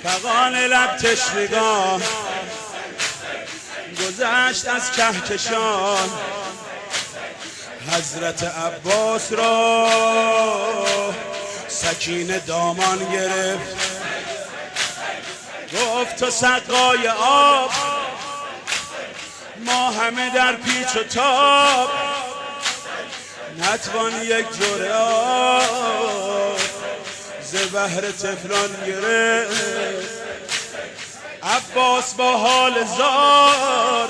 فغان لب تشنگان گذشت از کهکشان، حضرت عباس را سکینه دامان گرفت، گفت تو سقای آب، ما همه در پیچ و تاب، نتوان یک جرعه آب ز بحر طفلان گرفت. عباس با حال زار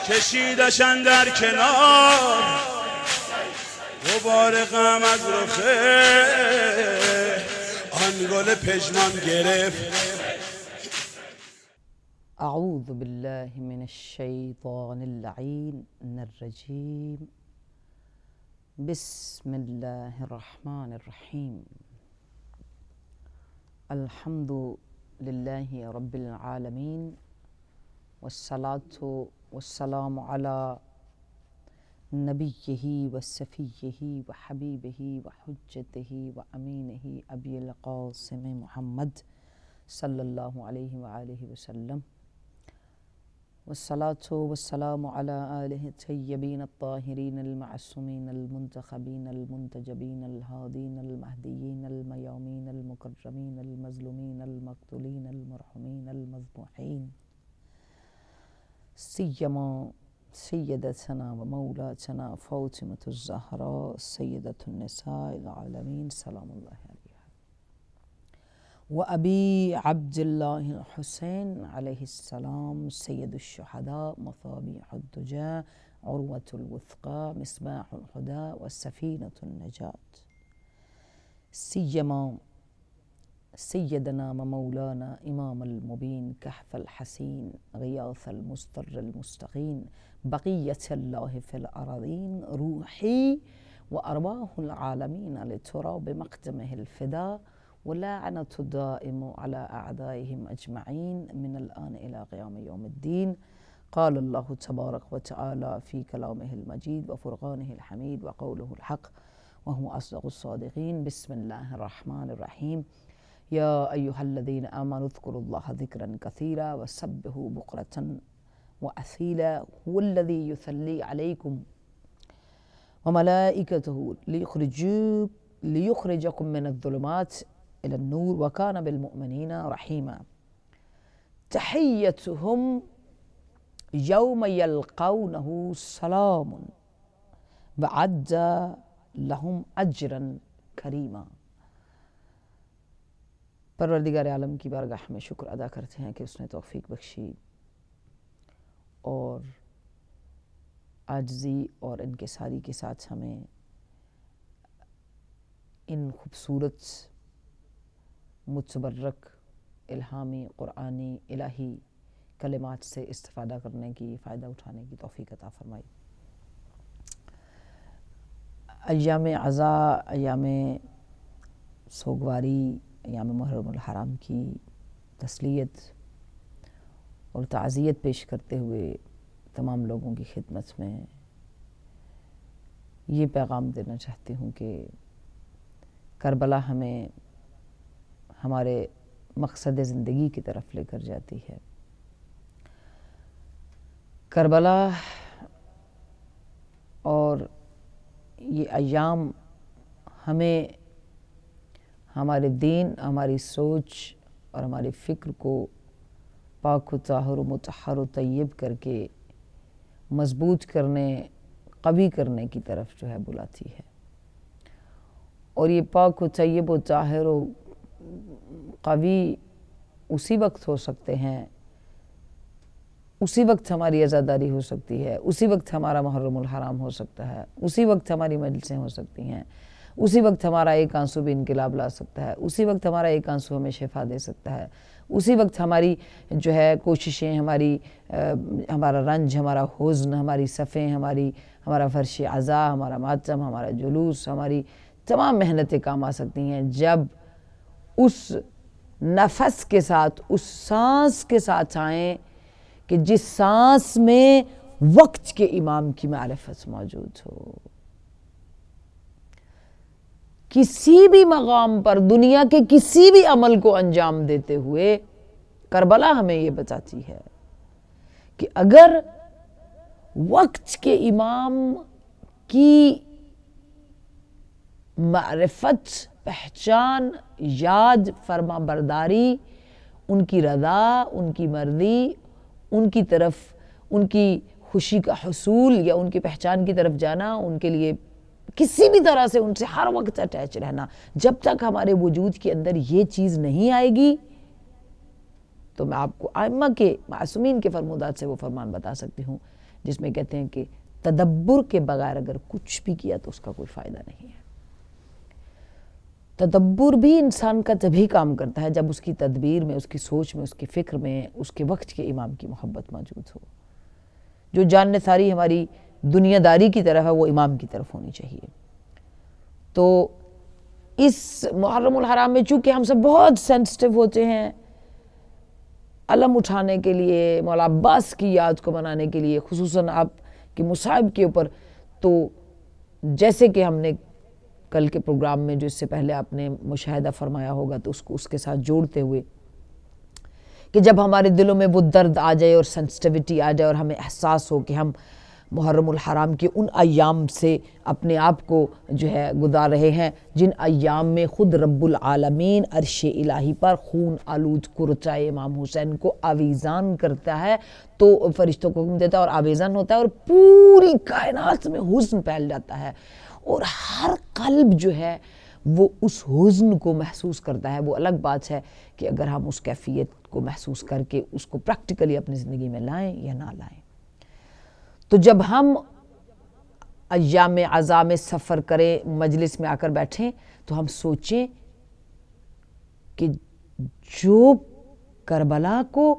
کشیدشن در کنار، غبار غم از رخه آن گل پژمان گرفت. اعوذ بالله من الشیطان اللعین الرجیم. بسم الله الرحمن الرحیم. الحمد لله رب العالمین والصلاة والسلام على نبیه و صفیه و حبیبه و حجته و امینه ابی القاسم محمد صلی الله علیه و آله و سلم، والصلاة والسلام على آله الطیبین الطاهرین المعصومین المنتخبین المنتجبین الهادین المهدیین المیامین المکرمین المظلومین المقتولین المرحومین المذبوحین، سیما سیدتنا و مولاتنا فاطمة الزهراء سیدة النساء العالمین سلام الله علیها، و ابی عبد الله الحسین علیه السلام سید الشهداء مصابیح الدجى عروة الوثقى مصباح الهدى و سفینة النجاة، سیما سیدنا و مولانا امام المبین کهف الحسین غیاث المستر المستقین بقیة الله فی الارضین روحی و ارواح العالمین لتراب مقدمه الفدا ولعنة الدائم على أعدائهم أجمعين من الآن إلى قيام يوم الدين. قال الله تبارك وتعالى في كلامه المجيد وفرقانه الحميد وقوله الحق وهو أصدق الصادقين. بسم الله الرحمن الرحيم. يا أيها الذين آمنوا اذكروا الله ذكرا كثيرا وسبحوا بكرة وأصيلا هو الذي يصلي عليكم وملائكته ليخرجكم من الظلمات إلى النور وكان بالمؤمنين رحيما. تحيتهم يوم يلقونه سلام وأعد لهم أجرا كريما. پروردگار عالم کی بارگاہ میں شکر ادا کرتے ہیں کہ اس نے توفیق بخشی اور عاجزی اور انکساری کے ساتھ ہمیں ان خوبصورت متبرک الہامی قرآنی الہی کلمات سے استفادہ کرنے کی، فائدہ اٹھانے کی توفیق عطا فرمائی۔ ایام عزا، ایام سوگواری، ایام محرم الحرام کی تسلیت اور تعزیت پیش کرتے ہوئے تمام لوگوں کی خدمت میں یہ پیغام دینا چاہتی ہوں کہ کربلا ہمیں ہمارے مقصد زندگی کی طرف لے کر جاتی ہے۔ کربلا اور یہ ایام ہمیں ہمارے دین، ہماری سوچ اور ہماری فکر کو پاک و طاہر و مطہر و طیب کر کے مضبوط کرنے، قوی کرنے کی طرف جو ہے بلاتی ہے۔ اور یہ پاک و طیب و طاہر و قوی اسی وقت ہو سکتے ہیں، اسی وقت ہماری عزاداری ہو سکتی ہے، اسی وقت ہمارا محرم الحرام ہو سکتا ہے، اسی وقت ہماری مجلسیں ہو سکتی ہیں، اسی وقت ہمارا ایک آنسو بھی انقلاب لا سکتا ہے، اسی وقت ہمارا ایک آنسو ہمیں شفا دے سکتا ہے، اسی وقت ہماری جو ہے کوششیں، ہمارا رنج، ہمارا حزن، ہماری صفیں، ہمارا فرش عزا، ہمارا ماتم، ہمارا جلوس، ہماری تمام محنتیں کام آ سکتی ہیں جب اس نفس کے ساتھ، اس سانس کے ساتھ آئیں کہ جس سانس میں وقت کے امام کی معرفت موجود ہو۔ کسی بھی مقام پر دنیا کے کسی بھی عمل کو انجام دیتے ہوئے کربلا ہمیں یہ بتاتی ہے کہ اگر وقت کے امام کی معرفت، پہچان، یاد، فرما برداری، ان کی رضا، ان کی مرضی، ان کی طرف ان کی خوشی کا حصول یا ان کی پہچان کی طرف جانا، ان کے لیے کسی بھی طرح سے ان سے ہر وقت اٹیچ رہنا، جب تک ہمارے وجود کے اندر یہ چیز نہیں آئے گی تو میں آپ کو ائمہ کے معصومین کے فرمودات سے وہ فرمان بتا سکتی ہوں جس میں کہتے ہیں کہ تدبر کے بغیر اگر کچھ بھی کیا تو اس کا کوئی فائدہ نہیں ہے۔ تدبر بھی انسان کا تبھی کام کرتا ہے جب اس کی تدبیر میں، اس کی سوچ میں، اس کی فکر میں اس کے وقت کے امام کی محبت موجود ہو۔ جو جان نثاری ہماری دنیا داری کی طرف ہے وہ امام کی طرف ہونی چاہیے۔ تو اس محرم الحرام میں چونکہ ہم سب بہت سینسٹیو ہوتے ہیں، علم اٹھانے کے لیے، مولا عباس کی یاد کو منانے کے لیے، خصوصاً آپ کے مصائب کے اوپر، تو جیسے کہ ہم نے کل کے پروگرام میں جو اس سے پہلے آپ نے مشاہدہ فرمایا ہوگا تو اس کے ساتھ جوڑتے ہوئے کہ جب ہمارے دلوں میں وہ درد آ جائے اور سینسٹیوٹی آ جائے اور ہمیں احساس ہو کہ ہم محرم الحرام کے ان ایام سے اپنے آپ کو جو ہے گزار رہے ہیں جن ایام میں خود رب العالمین عرش الہی پر خون آلود کرچائے امام حسین کو آویزان کرتا ہے، تو فرشتوں کو حکم دیتا ہے اور آویزان ہوتا ہے اور پوری کائنات میں حزن پھیل جاتا ہے اور ہر قلب جو ہے وہ اس حزن کو محسوس کرتا ہے۔ وہ الگ بات ہے کہ اگر ہم اس کیفیت کو محسوس کر کے اس کو پریکٹیکلی اپنی زندگی میں لائیں یا نہ لائیں۔ تو جب ہم ایام عزا میں سفر کریں، مجلس میں آ کر بیٹھیں تو ہم سوچیں کہ جو کربلا کو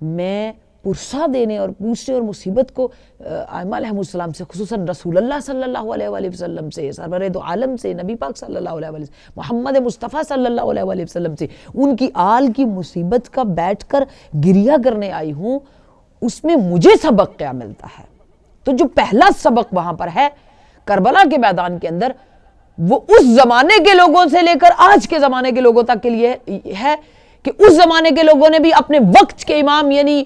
میں پرسہ دینے اور پوچھنے اور مصیبت کو ائمہ علیہ السلام سے، خصوصاً رسول اللہ صلی اللہ علیہ وآلہ وسلم سے، سرور دو عالم سے، نبی پاک صلی اللہ علیہ وآلہ وسلم، محمد مصطفیٰ صلی اللہ علیہ وآلہ وسلم سے ان کی آل کی مصیبت کا بیٹھ کر گریہ کرنے آئی ہوں، اس میں مجھے سبق کیا ملتا ہے؟ تو جو پہلا سبق وہاں پر ہے کربلا کے میدان کے اندر، وہ اس زمانے کے لوگوں سے لے کر آج کے زمانے کے لوگوں تک کے لیے ہے کہ اس زمانے کے لوگوں نے بھی اپنے وقت کے امام یعنی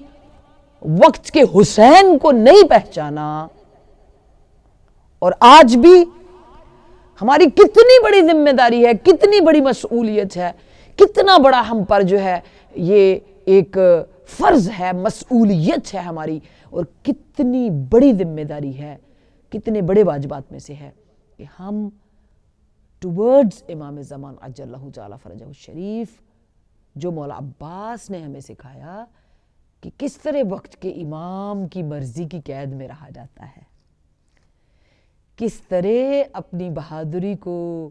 وقت کے حسین کو نہیں پہچانا، اور آج بھی ہماری کتنی بڑی ذمہ داری ہے، کتنی بڑی مسئولیت ہے، کتنا بڑا ہم پر جو ہے یہ ایک فرض ہے، مسئولیت ہے ہماری، اور کتنی بڑی ذمہ داری ہے، کتنے بڑے واجبات میں سے ہے کہ ہم ٹورڈز امام زمان عجل اللہ تعالی فرجہ الشریف، جو مولا عباس نے ہمیں سکھایا کہ کس طرح وقت کے امام کی مرضی کی قید میں رہا جاتا ہے، کس طرح اپنی بہادری کو،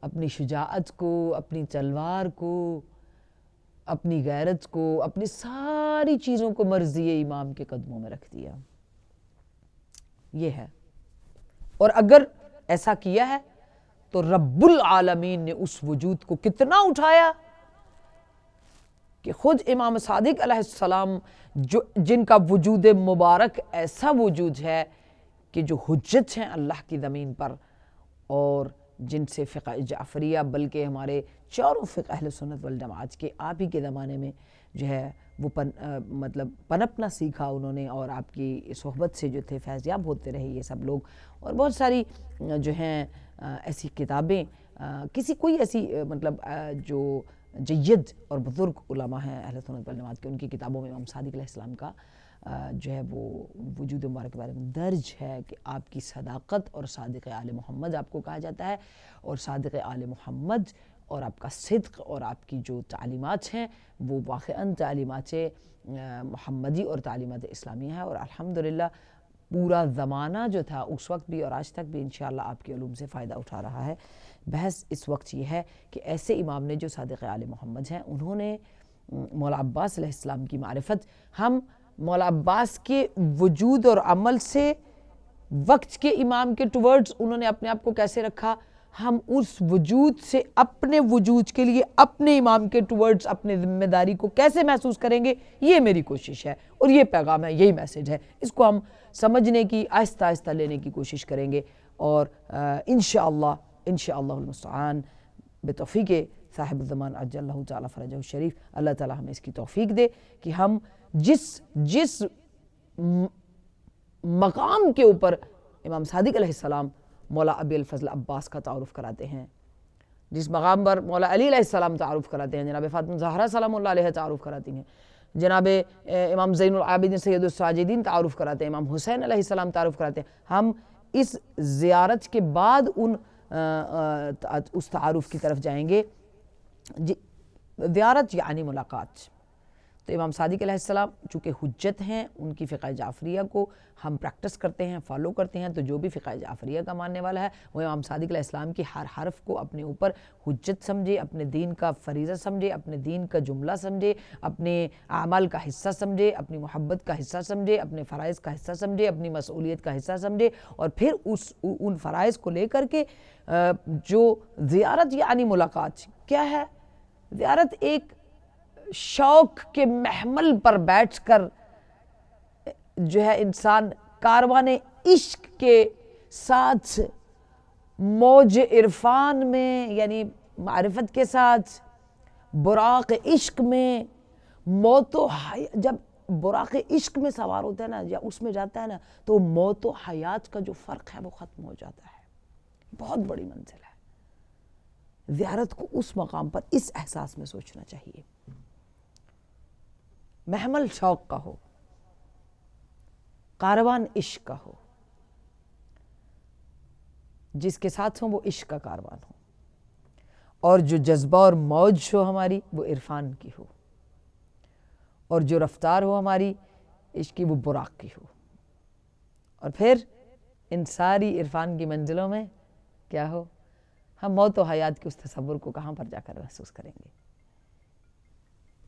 اپنی شجاعت کو، اپنی تلوار کو، اپنی غیرت کو، اپنی ساری چیزوں کو مرضی امام کے قدموں میں رکھ دیا۔ یہ ہے، اور اگر ایسا کیا ہے تو رب العالمین نے اس وجود کو کتنا اٹھایا کہ خود امام صادق علیہ السلام جن کا وجود مبارک ایسا وجود ہے کہ جو حجت ہیں اللہ کی زمین پر، اور جن سے فقہ جعفریہ بلکہ ہمارے چاروں فقہ اہل سنت والجماعت کے آپ ہی کے زمانے میں جو ہے وہ مطلب پنپنا سیکھا انہوں نے، اور آپ کی صحبت سے جو تھے فیض یاب ہوتے رہے یہ سب لوگ، اور بہت ساری جو ہیں ایسی کتابیں، کوئی ایسی مطلب جو جید اور بزرگ علماء ہیں اہل سنت والجماعت کے، ان کی کتابوں میں امام صادق علیہ السلام کا جو ہے وہ وجود مبارک کے بارے میں درج ہے کہ آپ کی صداقت، اور صادق آل محمد آپ کو کہا جاتا ہے، اور صادق آل محمد اور آپ کا صدق اور آپ کی جو تعلیمات ہیں وہ واقعاً تعلیمات محمدی اور تعلیمات اسلامیہ ہے، اور الحمدللہ پورا زمانہ جو تھا اس وقت بھی اور آج تک بھی انشاءاللہ آپ کے علوم سے فائدہ اٹھا رہا ہے۔ بحث اس وقت یہ ہے کہ ایسے امام نے جو صادق آل محمد ہیں، انہوں نے مولا عباس علیہ السلام کی معرفت، ہم مولا عباس کے وجود اور عمل سے وقت کے امام کے ٹورڈز انہوں نے اپنے آپ کو کیسے رکھا، ہم اس وجود سے اپنے وجود کے لیے اپنے امام کے ٹورڈز اپنے ذمہ داری کو کیسے محسوس کریں گے، یہ میری کوشش ہے اور یہ پیغام ہے، یہی میسج ہے۔ اس کو ہم سمجھنے کی، آہستہ آہستہ لینے کی کوشش کریں گے، اور انشاءاللہ انشاءاللہ المستعان بتوفیق صاحب الزمان عجل اللہ تعالیٰ فرجہ الشریف، اللہ تعالیٰ ہمیں اس کی توفیق دے کہ ہم جس مقام کے اوپر امام صادق علیہ السلام مولا ابی الفضل عباس کا تعارف کراتے ہیں، جس مقام پر مولا علی علیہ السلام تعارف کراتے ہیں، جناب فاطمہ زہرا سلام اللہ علیہ تعارف کراتی ہیں، جناب امام زین العابدین سید الساجدین تعارف کراتے ہیں، امام حسین علیہ السلام تعارف کراتے ہیں، ہم اس زیارت کے بعد اس تعارف کی طرف جائیں گے۔ زیارت یعنی ملاقات۔ تو امام صادق علیہ السلام چونکہ حجت ہیں، ان کی فقہ جعفریہ کو ہم پریکٹس کرتے ہیں، فالو کرتے ہیں، تو جو بھی فقہ جعفریہ کا ماننے والا ہے وہ امام صادق علیہ السلام کی ہر حرف کو اپنے اوپر حجت سمجھے، اپنے دین کا فریضہ سمجھے، اپنے دین کا جملہ سمجھے، اپنے اعمال کا حصہ سمجھے، اپنی محبت کا حصہ سمجھے، اپنے فرائض کا حصہ سمجھے، اپنی مسئولیت کا حصہ سمجھے، اور پھر ان فرائض کو لے کر کے جو زیارت یعنی ملاقات کیا ہے؟ زیارت ایک شوق کے محمل پر بیٹھ کر جو ہے انسان کاروان عشق کے ساتھ موج عرفان میں، یعنی معرفت کے ساتھ براق عشق میں موت و جب براق عشق میں سوار ہوتا ہے نا یا اس میں جاتا ہے نا تو موت و حیات کا جو فرق ہے وہ ختم ہو جاتا ہے۔ بہت بڑی منزل ہے۔ زیارت کو اس مقام پر اس احساس میں سوچنا چاہیے، محمل شوق کا ہو، کاروان عشق کا ہو، جس کے ساتھ ہو وہ عشق کا کاروان ہو، اور جو جذبہ اور موج ہو ہماری وہ عرفان کی ہو، اور جو رفتار ہو ہماری عشق کی وہ براق کی ہو، اور پھر ان ساری عرفان کی منزلوں میں کیا ہو؟ ہم موت و حیات کے اس تصور کو کہاں پر جا کر محسوس کریں گے؟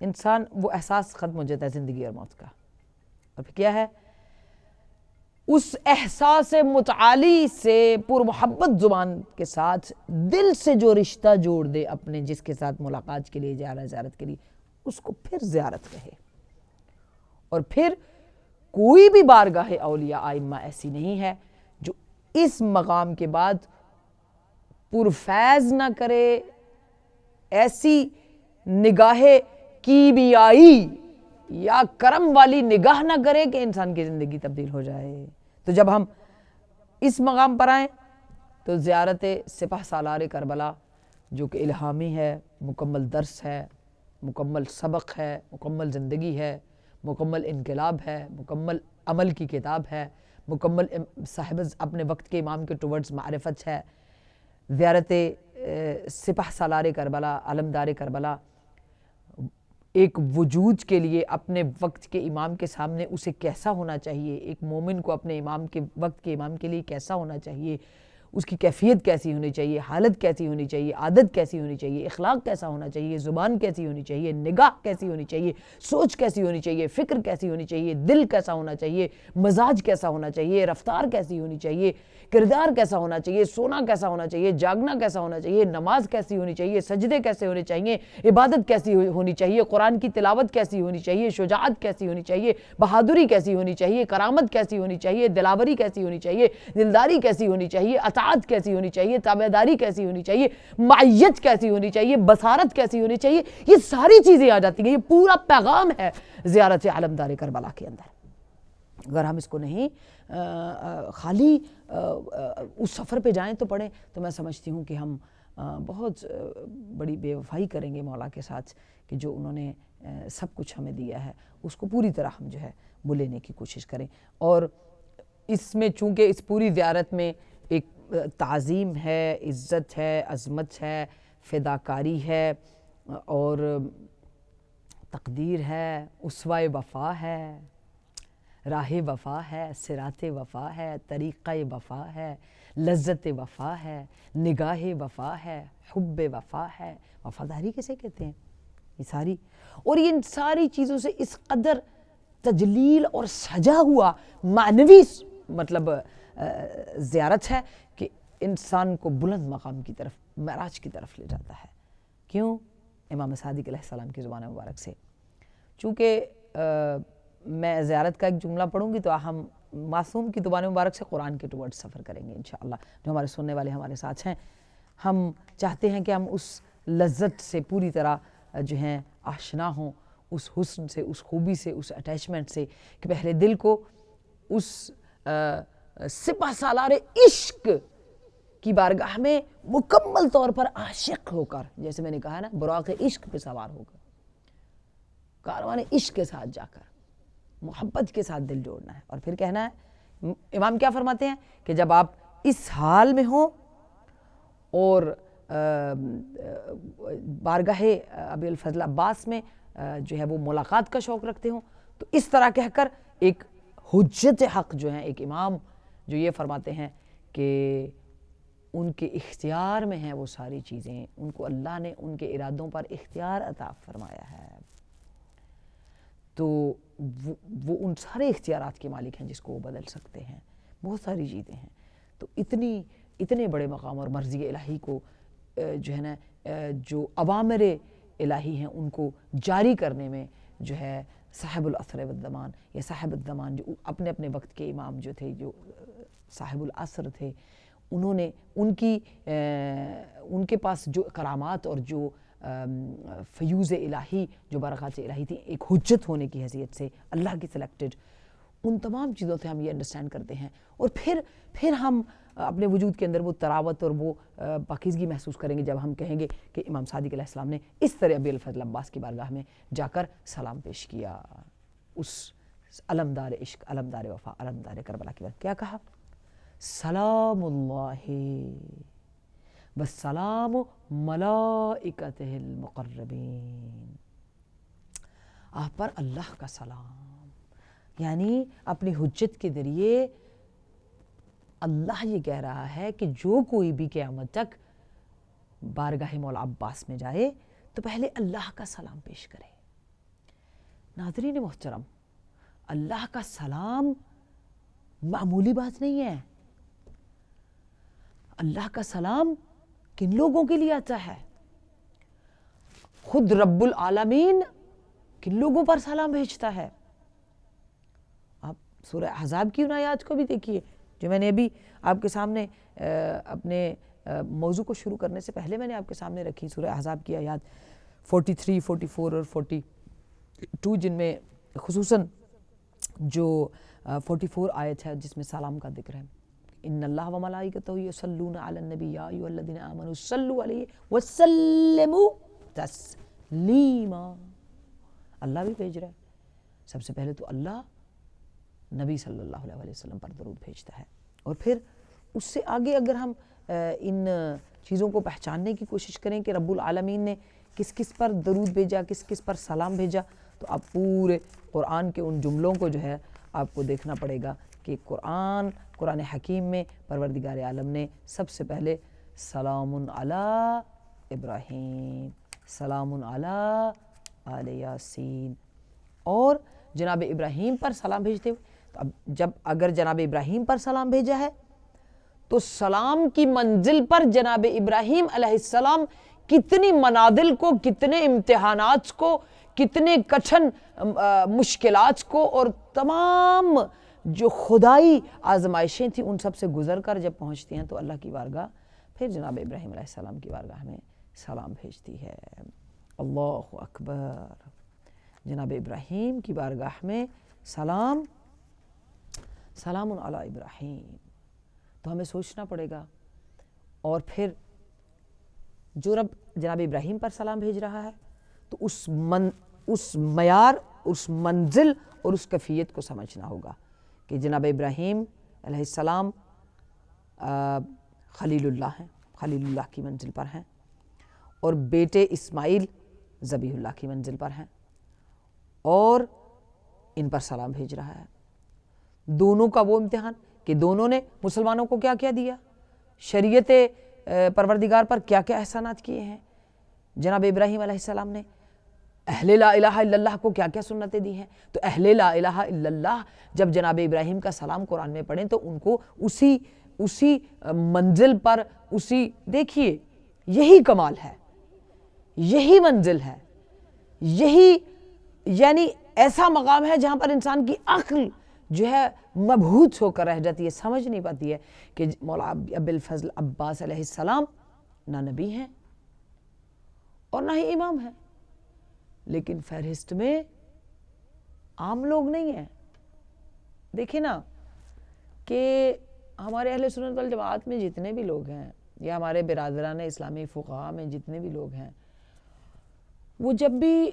انسان وہ احساس ختم ہو جاتا ہے زندگی اور موت کا، اور پھر کیا ہے؟ اس احساس متعالی سے پر محبت زبان کے ساتھ دل سے جو رشتہ جوڑ دے اپنے جس کے ساتھ ملاقات کے لیے جا رہا ہے، زیارت کے لیے، اس کو پھر زیارت کہے۔ اور پھر کوئی بھی بارگاہ اولیاء ائمہ ایسی نہیں ہے جو اس مقام کے بعد پرفیض نہ کرے، ایسی نگاہ کیمیائی یا کرم والی نگاہ نہ کرے کہ انسان کی زندگی تبدیل ہو جائے۔ تو جب ہم اس مقام پر آئیں تو زیارت سپہ سالار کربلا جو کہ الہامی ہے، مکمل درس ہے، مکمل سبق ہے، مکمل زندگی ہے، مکمل انقلاب ہے، مکمل عمل کی کتاب ہے، مکمل صاحب اپنے وقت کے امام کے ٹورڈز معرفت ہے۔ زیارت سپہ سالار کربلا، علمدار کربلا ایک وجود کے لیے اپنے وقت کے امام کے سامنے اسے کیسا ہونا چاہیے، ایک مومن کو اپنے امام کے وقت کے امام کے لیے کیسا ہونا چاہیے، اس کی کیفیت کیسی ہونی چاہیے، حالت کیسی ہونی چاہیے، عادت کیسی ہونی چاہیے، اخلاق کیسا ہونا چاہیے، زبان کیسی ہونی چاہیے، نگاہ کیسی ہونی چاہیے، سوچ کیسی ہونی چاہیے، فکر کیسی ہونی چاہیے، دل کیسا ہونا چاہیے، مزاج کیسا ہونا چاہیے، رفتار کیسی ہونی چاہیے، کردار کیسا ہونا چاہیے، سونا کیسا ہونا چاہیے، جاگنا کیسا ہونا چاہیے، نماز کیسی ہونی چاہیے، سجدے کیسے ہونے چاہیے، عبادت کیسی ہونی چاہیے، قرآن کی تلاوت کیسی ہونی چاہیے، شجاعت کیسی ہونی چاہیے، بہادری کیسی ہونی چاہیے، کرامت کیسی ہونی چاہیے، دلاوری کیسی ہونی چاہیے، دلداری کیسی ہونی چاہیے، اطاعت کیسی ہونی چاہیے، تابعداری کیسی ہونی چاہیے، معیت کیسی ہونی چاہیے، بصارت کیسی ہونی چاہیے، یہ ساری چیزیں آ جاتی ہیں۔ یہ پورا پیغام ہے زیارت علمدار کربلا کے اندر۔ اگر ہم اس کو نہیں خالی اس سفر پہ جائیں تو پڑھیں تو میں سمجھتی ہوں کہ ہم بہت بڑی بے وفائی کریں گے مولا کے ساتھ، کہ جو انہوں نے سب کچھ ہمیں دیا ہے اس کو پوری طرح ہم جو ہے وہ لینے کی کوشش کریں۔ اور اس میں چونکہ اس پوری زیارت میں ایک تعظیم ہے، عزت ہے، عظمت ہے، فداکاری ہے، اور تقدیر ہے، اسوہ وفا ہے، راہ وفا ہے، صراط وفا ہے، طریقہ وفا ہے، لذت وفا ہے، نگاہ وفا ہے، حب وفا ہے۔ وفاداری کسے کہتے ہیں؟ یہ ساری، اور ان ساری چیزوں سے اس قدر تجلیل اور سجا ہوا معنوی مطلب زیارت ہے کہ انسان کو بلند مقام کی طرف، معراج کی طرف لے جاتا ہے۔ کیوں؟ امام صادق علیہ السلام کی زبان مبارک سے۔ چونکہ میں زیارت کا ایک جملہ پڑھوں گی تو ہم معصوم کی زبان مبارک سے قرآن کے ٹورڈ سفر کریں گے انشاءاللہ۔ جو ہمارے سننے والے ہمارے ساتھ ہیں ہم چاہتے ہیں کہ ہم اس لذت سے پوری طرح جو ہیں آشنا ہوں، اس حسن سے، اس خوبی سے، اس اٹیچمنٹ سے، کہ پہلے دل کو اس سپہ سالار عشق کی بارگاہ میں مکمل طور پر عاشق ہو کر، جیسے میں نے کہا نا، براق عشق پہ سوار ہو کر، کاروان عشق کے ساتھ جا کر محبت کے ساتھ دل جوڑنا ہے۔ اور پھر کہنا ہے، امام کیا فرماتے ہیں کہ جب آپ اس حال میں ہوں اور بارگاہ ابی الفضل عباس میں جو ہے وہ ملاقات کا شوق رکھتے ہوں، تو اس طرح کہہ کر ایک حجت حق جو ہیں، ایک امام جو یہ فرماتے ہیں کہ ان کے اختیار میں ہیں وہ ساری چیزیں، ان کو اللہ نے ان کے ارادوں پر اختیار عطا فرمایا ہے، تو وہ ان سارے اختیارات کے مالک ہیں جس کو وہ بدل سکتے ہیں، بہت ساری چیزیں ہیں۔ تو اتنے بڑے مقام اور مرضی الہی کو جو ہے نا، جو اوامر الہی ہیں ان کو جاری کرنے میں جو ہے صاحب العصر والزمان یا صاحب الزمان، جو اپنے اپنے وقت کے امام جو تھے، جو صاحب العصر تھے، انہوں نے ان کے پاس جو کرامات اور جو فیوز الہی، جو برکات الہی تھی، ایک حجت ہونے کی حیثیت سے اللہ کی سلیکٹڈ، ان تمام چیزوں سے ہم یہ انڈرسٹینڈ کرتے ہیں، اور پھر ہم اپنے وجود کے اندر وہ تراوت اور وہ پاکیزگی محسوس کریں گے جب ہم کہیں گے کہ امام صادق علیہ السلام نے اس طرح ابی الفضل عباس کی بارگاہ میں جا کر سلام پیش کیا، اس علمدار عشق، علمدار وفا، علمدار کربلا کی بات کیا کہا؟ سلام اللہ والسلام ملائکتہ المقربین، آپ پر اللہ کا سلام، یعنی اپنی حجت کے ذریعے اللہ یہ کہہ رہا ہے کہ جو کوئی بھی قیامت تک بارگاہ مولا عباس میں جائے تو پہلے اللہ کا سلام پیش کرے۔ ناظرین محترم، اللہ کا سلام معمولی بات نہیں ہے۔ اللہ کا سلام کن لوگوں کے لیے آتا ہے؟ خود رب العالمین کن لوگوں پر سلام بھیجتا ہے؟ آپ سورہ احزاب کی ان آیات کو بھی دیکھیے جو میں نے ابھی آپ کے سامنے اپنے موضوع کو شروع کرنے سے پہلے میں نے آپ کے سامنے رکھی، سورہ احزاب کی آیات 43، 44 اور 42، جن میں خصوصاً جو 44 آیت ہے جس میں سلام کا ذکر ہے، ان اللہ و ملائکتہ یصلون علی النبی یا ایھا الذین آمنوا صلوا علیہ وسلموا تسلیما، اللہ بھی بھیج رہا ہے، سب سے پہلے تو اللہ نبی صلی اللہ علیہ وسلم پر درود بھیجتا ہے، اور پھر اس سے آگے اگر ہم ان چیزوں کو پہچاننے کی کوشش کریں کہ رب العالمین نے کس کس پر درود بھیجا، کس کس پر سلام بھیجا، تو آپ پورے قرآن کے ان جملوں کو جو ہے آپ کو دیکھنا پڑے گا کہ قرآن حکیم میں پروردگار عالم نے سب سے پہلے سلام علی ابراہیم، سلام علی آل یاسین، اور جناب ابراہیم پر سلام بھیجتے ہوئے، تو اب اگر جناب ابراہیم پر سلام بھیجا ہے تو سلام کی منزل پر جناب ابراہیم علیہ السلام کتنی منازل کو، کتنے امتحانات کو، کتنے کٹھن مشکلات کو اور تمام جو خدائی آزمائشیں تھیں ان سب سے گزر کر جب پہنچتی ہیں تو اللہ کی بارگاہ پھر جناب ابراہیم علیہ السلام کی بارگاہ میں سلام بھیجتی ہے۔ اللہ اکبر، جناب ابراہیم کی بارگاہ میں سلام علی ابراہیم، تو ہمیں سوچنا پڑے گا، اور پھر جو رب جناب ابراہیم پر سلام بھیج رہا ہے تو اس معیار، اس منزل اور اس کیفیت کو سمجھنا ہوگا کہ جناب ابراہیم علیہ السلام خلیل اللہ ہیں، خلیل اللہ کی منزل پر ہیں، اور بیٹے اسماعیل ذبیح اللہ کی منزل پر ہیں، اور ان پر سلام بھیج رہا ہے۔ دونوں کا وہ امتحان کہ دونوں نے مسلمانوں کو کیا کیا دیا، شریعت پروردگار پر کیا کیا احسانات کیے ہیں، جناب ابراہیم علیہ السلام نے اہل لا الہ الا اللہ کو کیا کیا سنتیں دی ہیں، تو اہل لا الہ الا اللہ جب جناب ابراہیم کا سلام قرآن میں پڑھیں تو ان کو اسی منزل پر، دیکھیے یہی کمال ہے، یہی منزل ہے، یہی یعنی ایسا مقام ہے جہاں پر انسان کی عقل جو ہے مبہوت ہو کر رہ جاتی ہے، سمجھ نہیں پاتی ہے کہ مولا ابی الفضل عباس علیہ السلام نہ نبی ہیں اور نہ ہی امام ہیں، لیکن فہرست میں عام لوگ نہیں ہیں۔ دیکھیں نا کہ ہمارے اہل سنت والجماعت میں جتنے بھی لوگ ہیں یا ہمارے برادران اسلامی فقہاء میں جتنے بھی لوگ ہیں، وہ جب بھی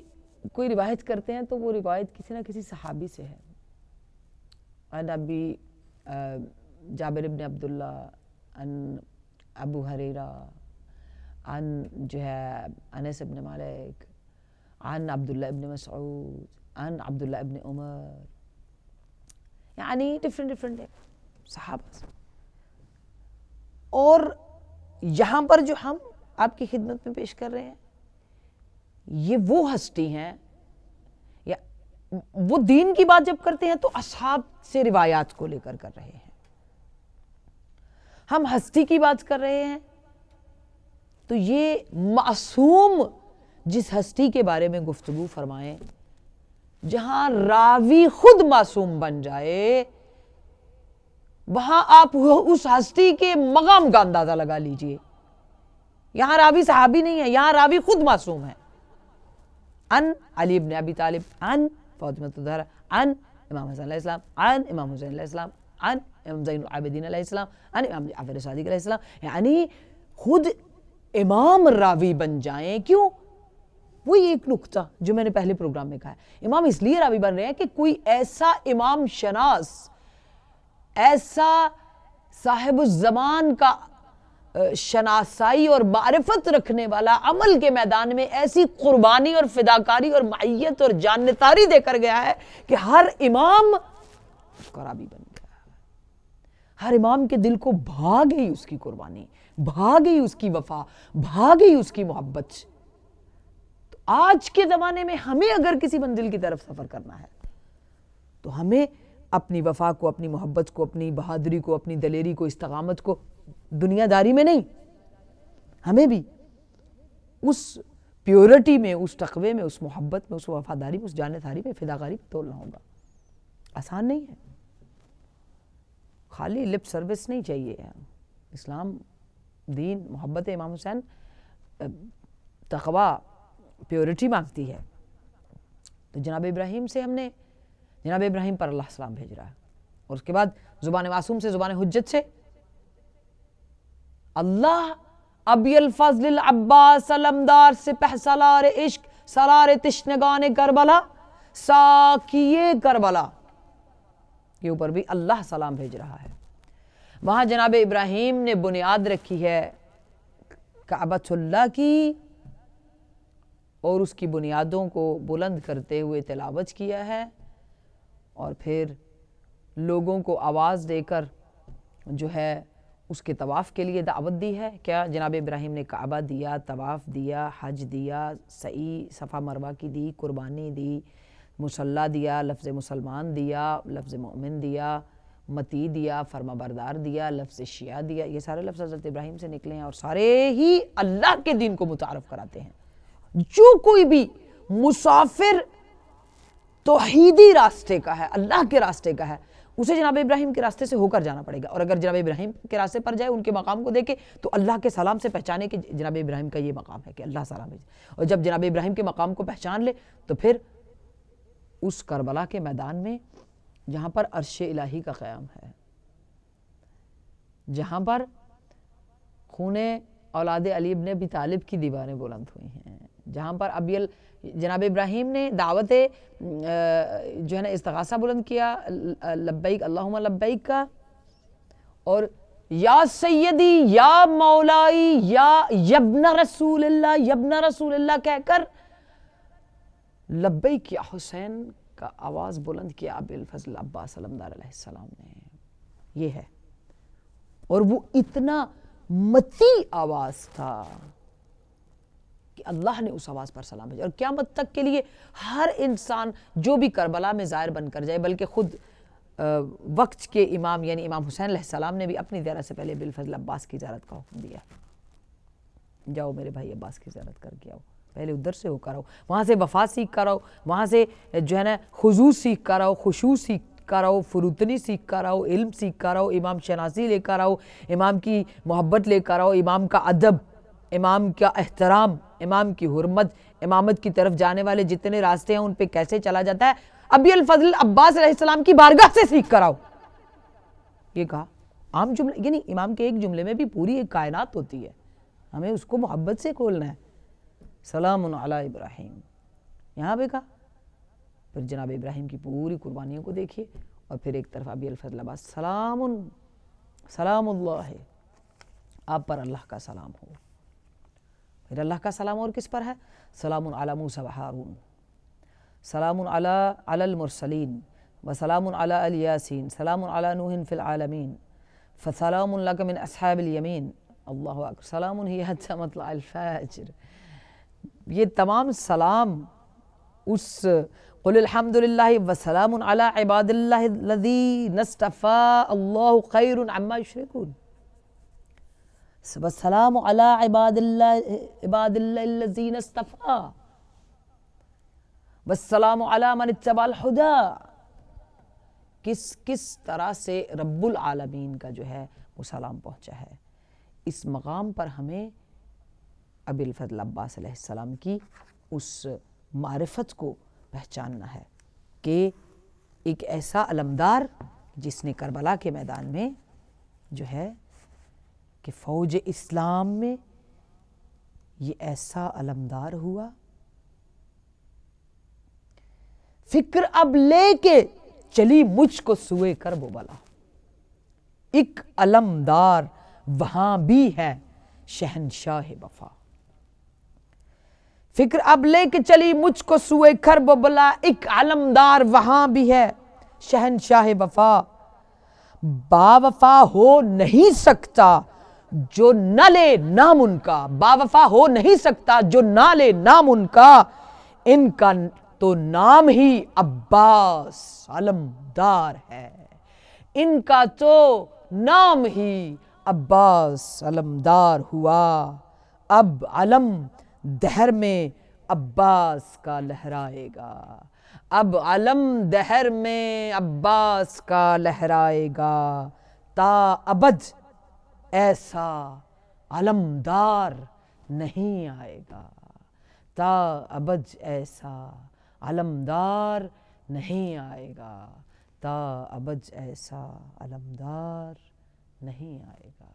کوئی روایت کرتے ہیں تو وہ روایت کسی نہ کسی صحابی سے ہے۔ عن ابی جابر بن عبداللہ، عن ابو ہریرہ، عن جو ہے انس بن مالک، عن عبداللہ ابن مسعود، عن عبداللہ ابن عمر، یعنی ڈفرنٹ صحابہ سے۔ اور یہاں پر جو ہم آپ کی خدمت میں پیش کر رہے ہیں، یہ وہ ہستی ہیں، یا وہ دین کی بات جب کرتے ہیں تو اصحاب سے روایات کو لے کر رہے ہیں۔ ہم ہستی کی بات کر رہے ہیں تو یہ معصوم جس ہستی کے بارے میں گفتگو فرمائیں جہاں راوی خود معصوم بن جائے، وہاں آپ اس ہستی کے مقام کا اندازہ لگا لیجئے۔ یہاں راوی صحابی نہیں ہے، یہاں راوی خود معصوم ہے۔ عن علی بن ابی طالب، عن فاطمہ الزہرا، عن امام حسن علیہ السلام، عن امام حسین علیہ السلام، عن امام زین العابدین علیہ السلام، عن امام جعفر صادق علیہ السلام، یعنی خود امام راوی بن جائیں۔ کیوں؟ وہی ایک نکتہ جو میں نے پہلے پروگرام میں کہا ہے، امام اس لیے راوی بن رہے ہیں کہ کوئی ایسا امام شناس، ایسا صاحب الزمان کا شناسائی اور معرفت رکھنے والا عمل کے میدان میں ایسی قربانی اور فداکاری اور معیت اور جانتاری دے کر گیا ہے کہ ہر امام اس کا راوی بن گیا ہے۔ ہر امام کے دل کو بھا گئی اس کی قربانی، بھا گئی اس کی وفا، بھا گئی اس کی محبت۔ تو آج کے زمانے میں ہمیں اگر کسی منزل کی طرف سفر کرنا ہے تو ہمیں اپنی وفا کو، اپنی محبت کو، اپنی بہادری کو، اپنی دلیری کو، استقامت کو دنیا داری میں نہیں، ہمیں بھی اس پیورٹی میں، اس تقوی میں، اس محبت میں، اس وفاداری میں، اس جانتاری میں، فداکاری میں تولنا ہوگا۔ آسان نہیں ہے، خالی لپ سروس نہیں چاہیے۔ اسلام، دین، محبت امام حسین تقوی، پیورٹی مانگتی ہے۔ تو جناب ابراہیم سے ہم نے، جناب ابراہیم پر اللہ سلام بھیج رہا ہے، اور اس کے بعد زبان معصوم سے، زبان حجت سے اللہ ابی الفضل العباس علمدار سپہ سالار عشق سالار تشنگان کربلا ساکیے کربلا کے اوپر بھی اللہ سلام بھیج رہا ہے۔ وہاں جناب ابراہیم نے بنیاد رکھی ہے کعبۃ اللہ کی، اور اس کی بنیادوں کو بلند کرتے ہوئے تلاوت کیا ہے، اور پھر لوگوں کو آواز دے کر جو ہے اس کے طواف کے لیے دعوت دی ہے۔ کیا جناب ابراہیم نے کعبہ دیا، طواف دیا، حج دیا، سعی صفا مروہ کی دی، قربانی دی، مصلی دیا، لفظ مسلمان دیا، لفظ مومن دیا، متی دیا، فرما بردار دیا، لفظ شیعہ دیا۔ یہ سارے لفظ حضرت ابراہیم سے نکلے ہیں اور سارے ہی اللہ کے دین کو متعارف کراتے ہیں۔ جو کوئی بھی مسافر توحیدی راستے کا ہے، اللہ کے راستے کا ہے، اسے جناب ابراہیم کے راستے سے ہو کر جانا پڑے گا، اور اگر جناب ابراہیم کے راستے پر جائے، ان کے مقام کو دیکھے تو اللہ کے سلام سے پہچانے کہ جناب ابراہیم کا یہ مقام ہے کہ اللہ سلام بھیجے، اور جب جناب ابراہیم کے مقام کو پہچان لے تو پھر اس کربلا کے میدان میں جہاں پر عرش الہی کا قیام ہے، جہاں پر خون اولاد علی ابن ابی طالب کی دیواریں بلند ہوئی ہیں، جہاں پر جناب ابراہیم نے دعوت جو ہے نا استغاثہ بلند کیا، لبیک اللہم لبیک کا، اور یا سیدی یا مولائی یا یبن رسول اللہ، یبن رسول اللہ کہہ کر لبیک یا حسین کا آواز بلند کیا ابی الفضل عباس علمدار علیہ السلام نے۔ یہ ہے، اور وہ اتنا متی آواز تھا کہ اللہ نے اس آواز پر سلام بھیجا، اور قیامت تک کے لیے ہر انسان جو بھی کربلا میں زائر بن کر جائے، بلکہ خود وقت کے امام یعنی امام حسین علیہ السلام نے بھی اپنی زیارت سے پہلے بالفضل عباس کی زیارت کا حکم دیا، جاؤ میرے بھائی عباس کی زیارت کر کے آؤ، پہلے ادھر سے ہو کر آؤ، وہاں سے وفا سیکھ کر آؤ، وہاں سے جو ہے نا خضوع سیکھ کر آؤ، خشوع سیکھ کر آؤ، فروتنی سیکھ کر آؤ، علم سیکھ کر آؤ، امام شناسی لے کر آؤ، امام کی محبت لے کر آؤ، امام کا ادب امام کا احترام، امام کی حرمت، امامت کی طرف جانے والے جتنے راستے ہیں ان پہ کیسے چلا جاتا ہے، ابی الفضل عباس علیہ السلام کی بارگاہ سے سیکھ کر آؤ، یہ کہا۔ عام جملے، یعنی امام کے ایک جملے میں بھی پوری ایک کائنات ہوتی ہے، ہمیں اس کو محبت سے کھولنا ہے۔ سلام علی ابراہیم، یہاں پہ کہا، پھر جناب ابراہیم کی پوری قربانیوں کو دیکھیے، اور پھر ایک طرف ابی الفضل عباس، سلام اللہ، آپ پر اللہ کا سلام ہو۔ پھر اللہ کا سلام اور کس پر ہے؟ سلام علی موسیٰ و ہارون، سلام علی المرسلین، وسلام علی الیاسین، سلام علی نوح فی العالمین، فسلام لک من اصحاب الیمین، اللہ اکبر، سلام ہی حتی مطلع الفجر۔ یہ تمام سلام اس قل الحمدللہ وسلام علی عباد اللہ الذین اصطفیٰ اللہ خیر عما یشرکون، وسلام علی عباد اللہ الذین اصطفیٰ، والسلام علی من اتبع الہدی۔ کس طرح سے رب العالمین کا جو ہے وہ سلام پہنچا ہے۔ اس مقام پر ہمیں ابی الفضل عباس علیہ السلام کی اس معرفت کو پہچاننا ہے کہ ایک ایسا علمدار جس نے کربلا کے میدان میں جو ہے کہ فوج اسلام میں یہ ایسا علمدار ہوا، فکر اب لے کے چلی مجھ کو سوئے کرب و بلا، ایک علمدار وہاں بھی ہے شہنشاہ وفا، فکر اب لے کے چلی مجھ کو سوئے کرب و بلا، ایک علمدار وہاں بھی ہے شہنشاہ وفا، با وفا ہو نہیں سکتا جو نہ لے نام ان کا، با وفا ہو نہیں سکتا جو نہ لے نام ان کا، ان کا تو نام ہی عباس علمدار ہے، ان کا تو نام ہی عباس علمدار ہوا، اب علم دہر میں عباس کا لہرائے گا، اب علم دہر میں عباس کا لہرائے گا، تا ابد ایسا علمدار نہیں آئے گا، تا ابد ایسا علمدار نہیں آئے گا، تا ابد ایسا علمدار نہیں آئے گا۔